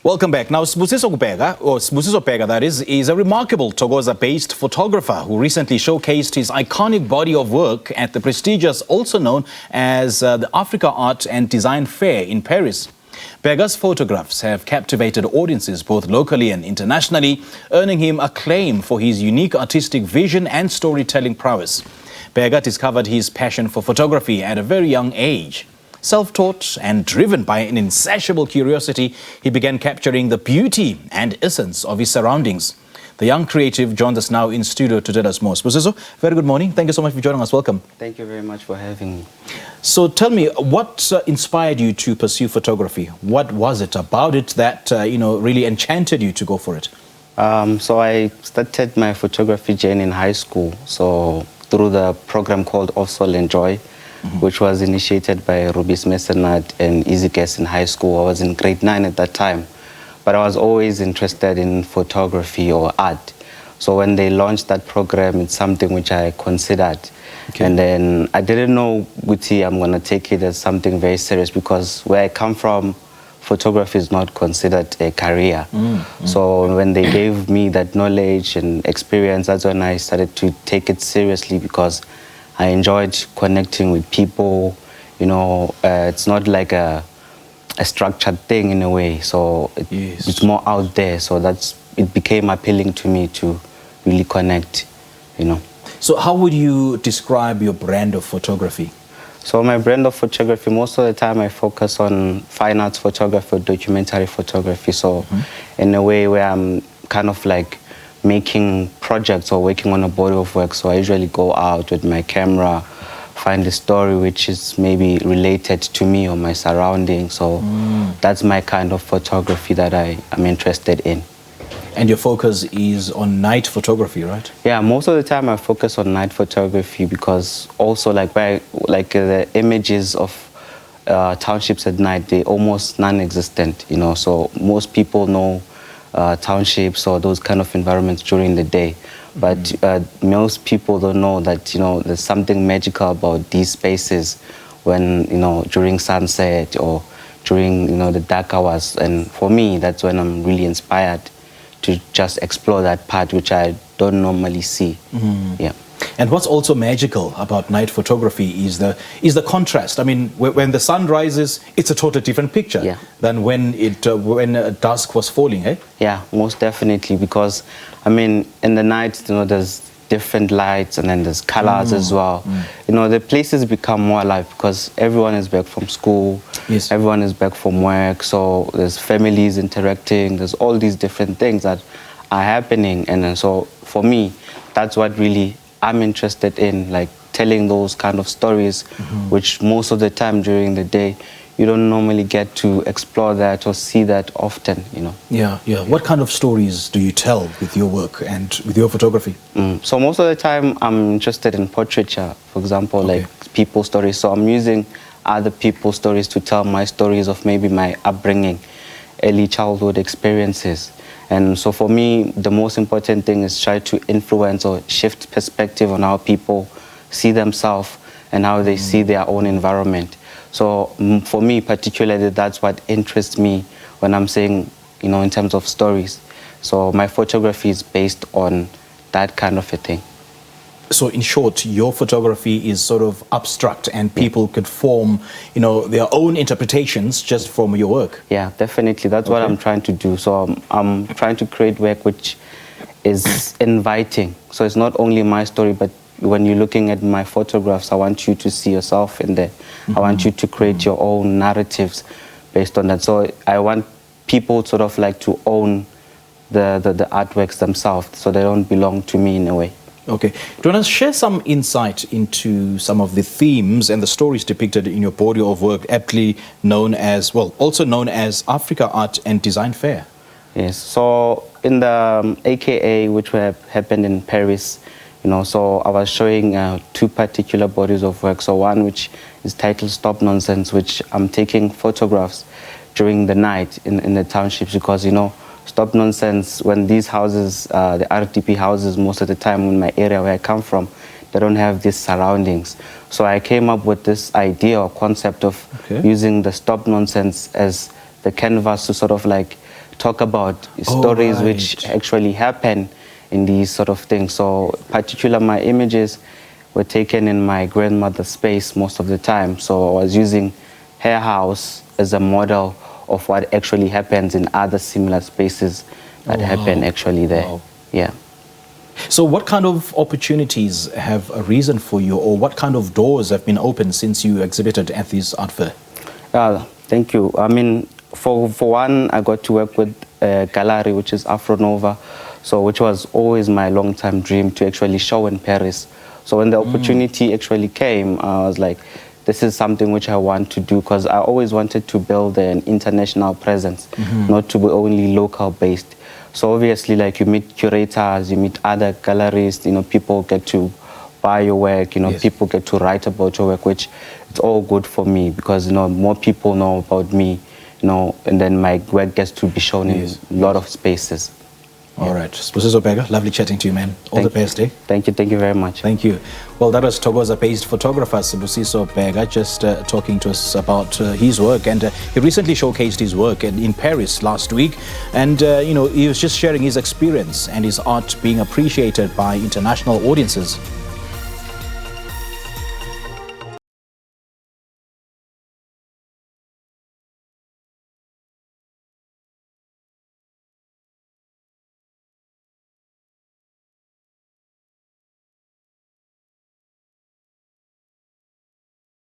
Welcome back. Now, Sibusiso Bheka, that is a remarkable Thokoza-based photographer who recently showcased his iconic body of work at the prestigious, also known as the Africa Art and Design Fair in Paris. Bheka's photographs have captivated audiences both locally and internationally, earning him acclaim for his unique artistic vision and storytelling prowess. Bheka discovered his passion for photography at a very young age. Self-taught and driven by an insatiable curiosity, he began capturing the beauty and essence of his surroundings. The young creative joined us now in studio to tell us more. Sibusiso, very good morning. Thank you so much for joining us. Welcome. Thank you very much for having me. So tell me, what inspired you to pursue photography? What was it about it that, really enchanted you to go for it? So I started my photography journey in high school. So through the program called Also Enjoy, which was initiated by Rubis Mesenat and Easy Guess in high school. I was in grade 9 at that time, but I was always interested in photography or art. So when they launched that program, it's something which I considered. Okay. And then I didn't know, Guti, I'm going to take it as something very serious because where I come from, photography is not considered a career. So when they gave me that knowledge and experience, that's when I started to take it seriously because I enjoyed connecting with people. It's not like a structured thing in a way. So it's more out there. So it became appealing to me to really connect, So how would you describe your brand of photography? So my brand of photography, most of the time I focus on fine arts photography, documentary photography. So in a way where I'm kind of like making projects or working on a body of work. So I usually go out with my camera, find a story which is maybe related to me or my surroundings. So that's my kind of photography that I am interested in. And your focus is on night photography, right? Yeah, most of the time I focus on night photography because also the images of townships at night, they're almost non-existent, So most people know townships or those kind of environments during the day. But most people don't know that, there's something magical about these spaces when, during sunset or during, the dark hours. And for me, that's when I'm really inspired to just explore that part which I don't normally see. Yeah. And what's also magical about night photography is the contrast. I mean, when the sun rises, it's a totally different picture than when dusk was falling, eh? Yeah, most definitely. Because, in the night, there's different lights and then there's colors as well. The places become more alive because everyone is back from school, everyone is back from work, so there's families interacting, there's all these different things that are happening. And then, so for me, that's what really I'm interested in, like telling those kind of stories, which most of the time during the day, you don't normally get to explore that or see that often, Yeah. What kind of stories do you tell with your work and with your photography? So most of the time, I'm interested in portraiture, for example, like people's stories. So I'm using other people's stories to tell my stories of maybe my upbringing, early childhood experiences. And so for me, the most important thing is try to influence or shift perspective on how people see themselves and how they see their own environment. So for me particularly, that's what interests me when I'm saying, in terms of stories. So my photography is based on that kind of a thing. So in short, your photography is sort of abstract and people could form, their own interpretations just from your work. Yeah, definitely. That's what I'm trying to do. So I'm trying to create work which is inviting. So it's not only my story, but when you're looking at my photographs, I want you to see yourself in there. I want you to create your own narratives based on that. So I want people sort of like to own the artworks themselves, so they don't belong to me in a way. Okay. Do you want to share some insight into some of the themes and the stories depicted in your body of work, aptly known as, also known as Africa Art and Design Fair? Yes. So in the AKA, which happened in Paris, so I was showing two particular bodies of work. So one which is titled Stop Nonsense, which I'm taking photographs during the night in the townships because, Stop Nonsense, when these houses, the RDP houses, most of the time in my area where I come from, they don't have these surroundings. So I came up with this idea or concept of using the Stop Nonsense as the canvas to sort of like talk about stories right. which actually happen in these sort of things. So, particular my images were taken in my grandmother's space most of the time. So I was using her house as a model of what actually happens in other similar spaces that happen actually there. Wow. Yeah. So what kind of opportunities have arisen for you, or what kind of doors have been opened since you exhibited at this art fair? Thank you. I mean, for one, I got to work with a gallery, which is Afro Nova, so which was always my long-time dream to actually show in Paris. So when the opportunity actually came, I was like, this is something which I want to do, because I always wanted to build an international presence, not to be only local based. So obviously, like, you meet curators, you meet other galleries, you know, people get to buy your work, you know, Yes. people get to write about your work, which it's all good for me, because, you know, more people know about me, you know, and then my work gets to be shown in a lot of spaces. All right. Sibusiso Bheka, lovely chatting to you, man. All the best, eh? Thank you very much. Thank you. Well, that was Thokoza-based photographer Sibusiso Bheka just talking to us about his work. And he recently showcased his work in Paris last week. And, you know, he was just sharing his experience and his art being appreciated by international audiences.